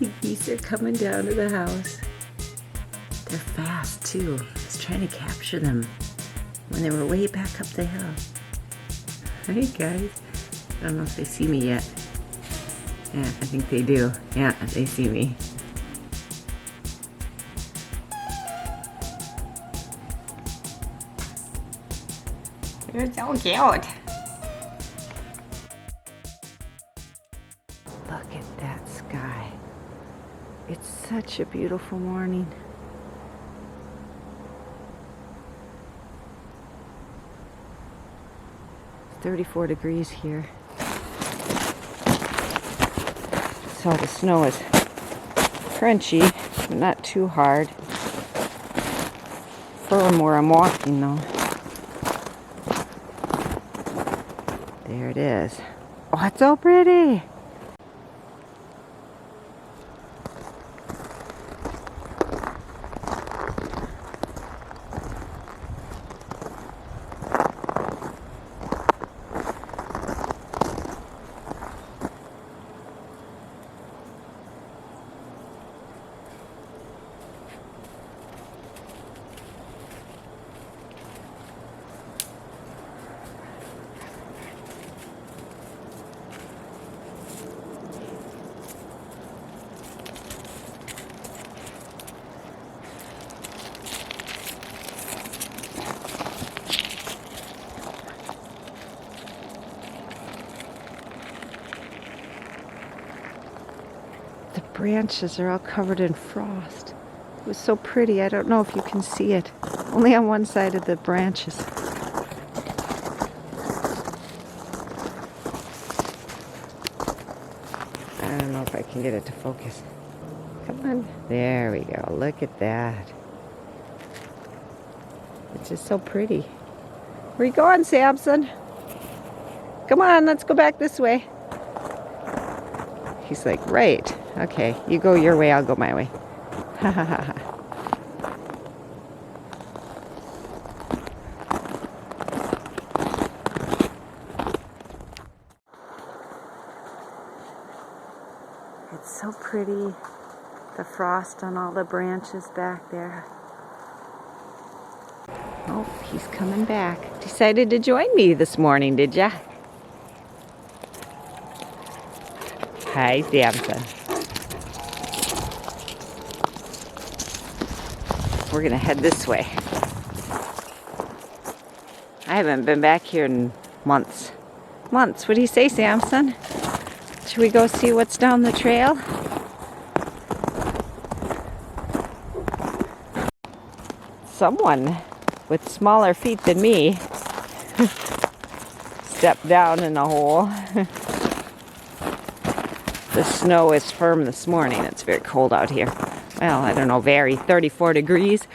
The geese are coming down to the house. They're fast too. I was trying to capture them when they were way back up the hill. Hey guys. I don't know if they see me yet. Yeah, I think they do. Yeah, they see me. You're so cute. Look at that sky. It's such a beautiful morning. It's 34 degrees here. So the snow is crunchy, but not too hard. Firm where I'm walking though. There it is. Oh, it's so pretty. The branches are all covered in frost. It was so pretty. I don't know if you can see it. Only on one side of the branches. I don't know if I can get it to focus. Come on. There we go. Look at that. It's just so pretty. Where you going, Samson? Come on, let's go back this way. He's like, right. Okay, you go your way, I'll go my way. Ha ha ha ha. It's so pretty. The frost on all the branches back there. Oh, he's coming back. Decided to join me this morning, did ya? Hi, Samson. We're gonna head this way. I haven't been back here in months. Months. What do you say, Samson? Should we go see what's down the trail? Someone with smaller feet than me stepped down in a hole. The snow is firm this morning. It's very cold out here. Well, I don't know, 34 degrees.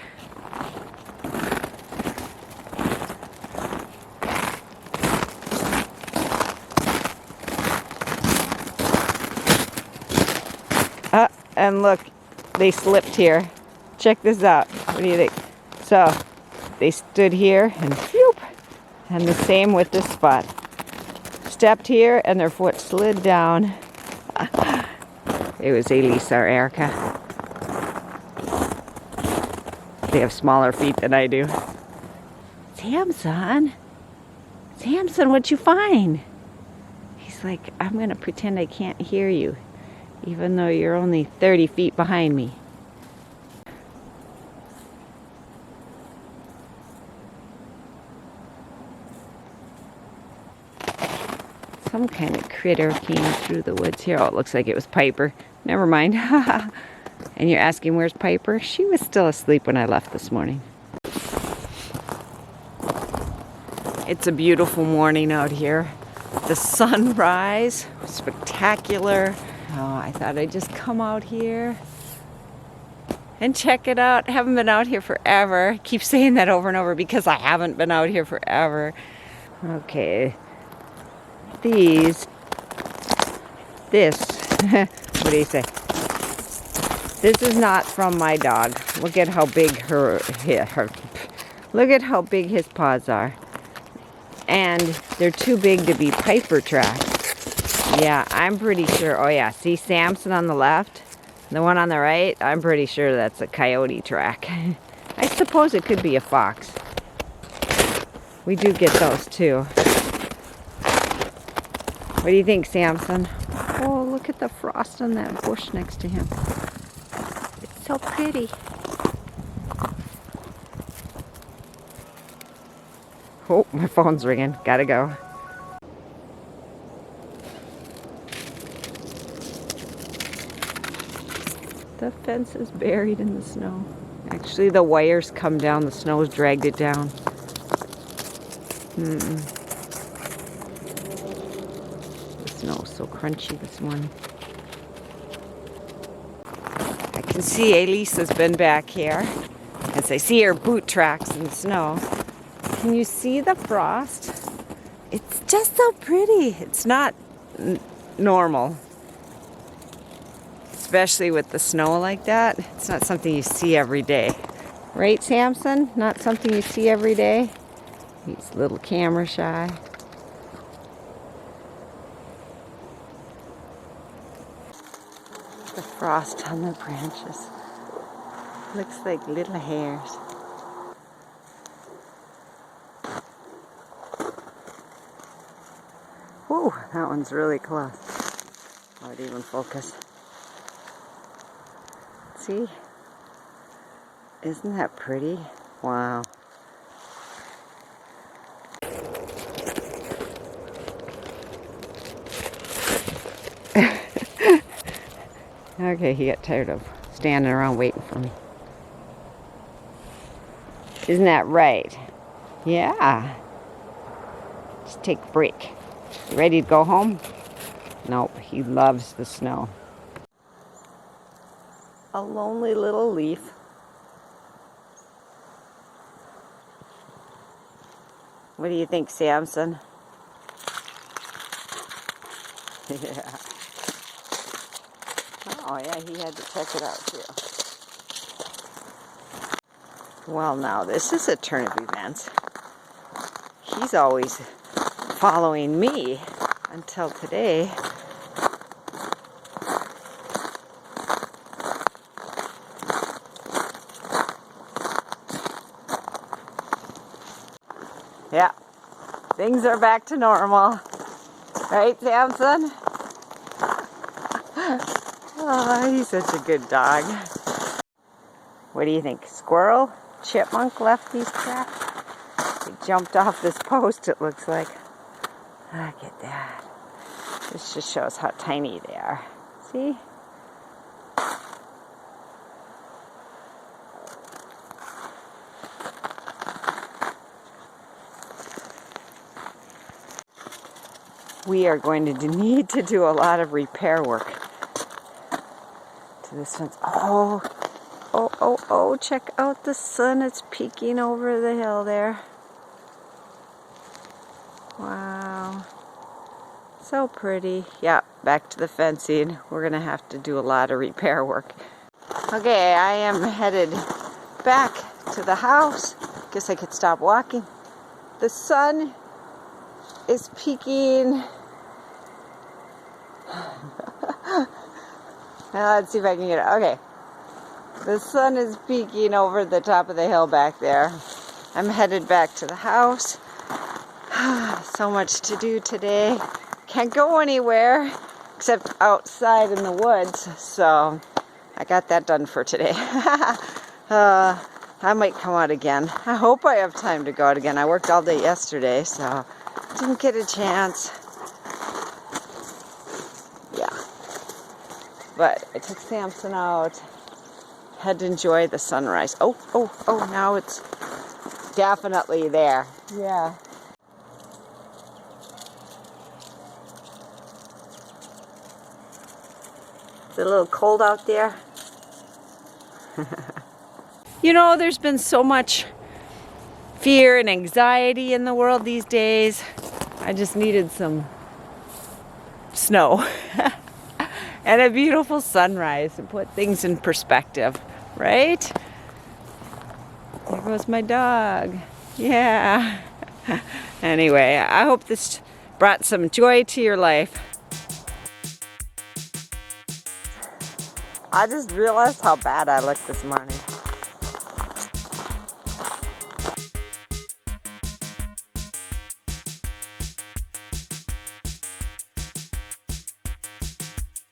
And look, they slipped here. Check this out. What do you think? So, they stood here and whoop, and the same with this spot. Stepped here and their foot slid down. It was Elisa or Erica. They have smaller feet than I do. Samson? Samson, what'd you find? He's like, I'm going to pretend I can't hear you, even though you're only 30 feet behind me. Some kind of critter came through the woods here. Oh, it looks like it was Piper. Never mind. And you're asking where's Piper? She was still asleep when I left this morning. It's a beautiful morning out here. The sunrise was spectacular. Oh, I thought I'd just come out here and check it out. Haven't been out here forever. I keep saying that over and over because I haven't been out here forever. Okay. This, what do you say? This is not from my dog. Look at how big look at how big his paws are. And they're too big to be Piper tracks. Yeah, I'm pretty sure. Oh yeah, see Samson on the left? The one on the right, I'm pretty sure that's a coyote track. I suppose it could be a fox. We do get those too. What do you think, Samson? Oh, look at the frost on that bush next to him. It's so pretty. Oh, my phone's ringing. Gotta go. The fence is buried in the snow. Actually, the wires come down. The snow's dragged it down. The snow's so crunchy this morning. I can see Elisa's been back here as I see her boot tracks in the snow. Can you see the frost? It's just so pretty. It's not normal. Especially with the snow like that. It's not something you see every day. Right, Samson? Not something you see every day? He's a little camera shy. The frost on the branches. Looks like little hairs. Whoa, that one's really close. I would even focus. See? Isn't that pretty? Wow. Okay, he got tired of standing around waiting for me. Isn't that right? Yeah. Just take a break. You ready to go home? Nope, he loves the snow. A lonely little leaf. What do you think, Samson? Yeah. Oh yeah, he had to check it out too. Well, now this is a turn of events. He's always following me until today. Yeah, things are back to normal. Right, Samson? Oh, he's such a good dog. What do you think? Squirrel? Chipmunk left these tracks? They jumped off this post, it looks like. Look at that. This just shows how tiny they are. See? We are going to need to do a lot of repair work to this fence. Oh, check out the sun. It's peeking over the hill there. Wow. So pretty. Yeah, back to the fencing. We're going to have to do a lot of repair work. Okay, I am headed back to the house. Guess I could stop walking. The sun is peeking. Now let's see if I can get it. Okay. The sun is peeking over the top of the hill back there. I'm headed back to the house. So much to do today. Can't go anywhere except outside in the woods. So I got that done for today. I might come out again. I hope I have time to go out again. I worked all day yesterday, so didn't get a chance. Yeah. But I took Samson out. Had to enjoy the sunrise. Oh, now it's definitely there. Yeah. It's a little cold out there. You know, there's been so much fear and anxiety in the world these days. I just needed some snow and a beautiful sunrise to put things in perspective, right? There goes my dog. Yeah. Anyway, I hope this brought some joy to your life. I just realized how bad I looked this morning.